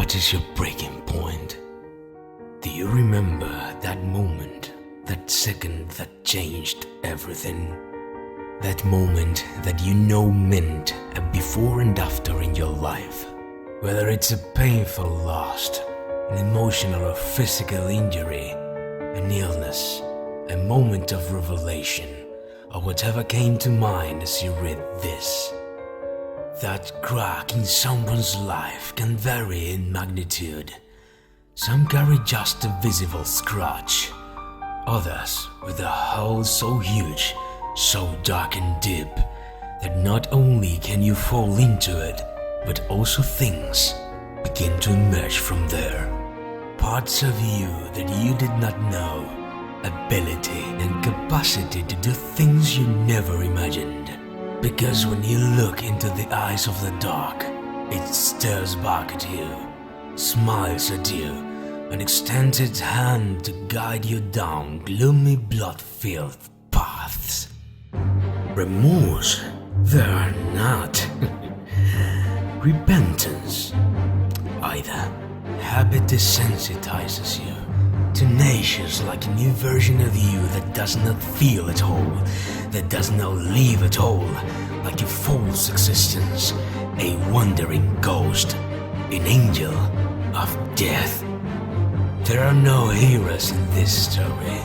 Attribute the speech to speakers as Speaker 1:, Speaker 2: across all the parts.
Speaker 1: What is your breaking point? Do you remember that moment, that second that changed everything? That moment that you know meant a before and after in your life? Whether it's a painful loss, an emotional or physical injury, an illness, a moment of revelation, or whatever came to mind as you read this. That crack in someone's life can vary in magnitude. Some carry just a visible scratch, others with a hole so huge, so dark and deep, that not only can you fall into it, but also things begin to emerge from there. Parts of you that you did not know, ability and capacity to do things you never imagined. Because when you look into the eyes of the dark, it stares back at you, smiles at you, and extends its hand to guide you down gloomy, blood-filled paths. Remorse? There are not. Repentance? Either. Habit desensitizes you, tenacious like a new version of you that does not feel at all, that does not live at all, like a false existence, a wandering ghost, an angel of death. There are no heroes in this story,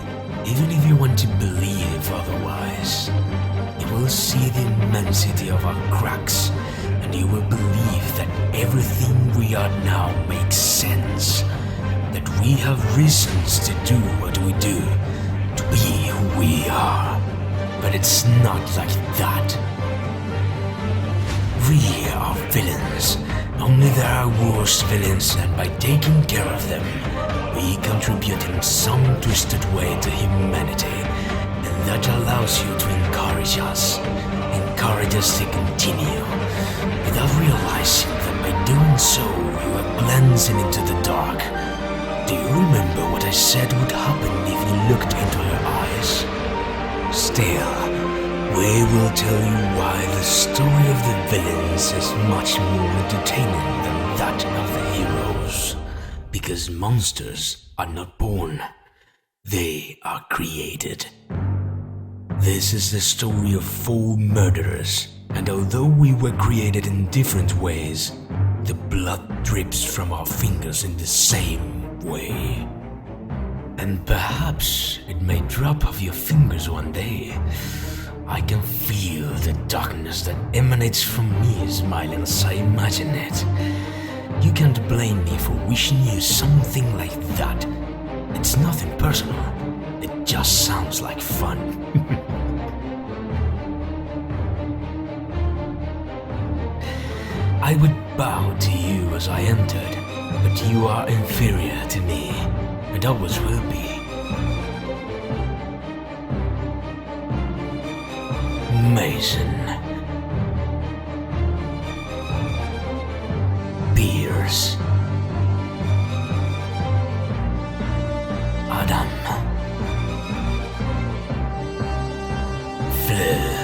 Speaker 1: even if you want to believe otherwise. You will see the immensity of our cracks, and you will believe that everything we are now makes sense, that we have reasons to do what we do, to be who we are. But it's not like that. We are villains, only there are worse villains, and by taking care of them, we contribute in some twisted way to humanity, and that allows you to encourage us to continue, without realizing that by doing so, you are glancing into the dark. Do you remember what I said would happen if you looked into her eyes? Still, we will tell you why the story of the villains is much more entertaining than that of the heroes. Because monsters are not born, they are created. This is the story of 4 murderers, and although we were created in different ways, the blood drips from our fingers in the same way. And perhaps it may drop off your fingers one day. I can feel the darkness that emanates from me smiling as I imagine it. You can't blame me for wishing you something like that. It's nothing personal. It just sounds like fun. I would bow to you as I entered, but you are inferior to me, and always will be. Mason. Pierce. Adam. Fleur.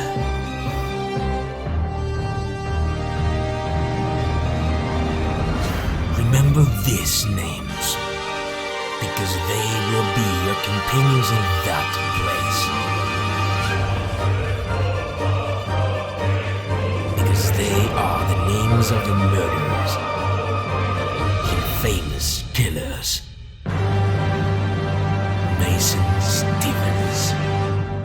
Speaker 1: Remember these names, because they will be your companions in that place. Because they are the names of the murderers, infamous killers, Mason's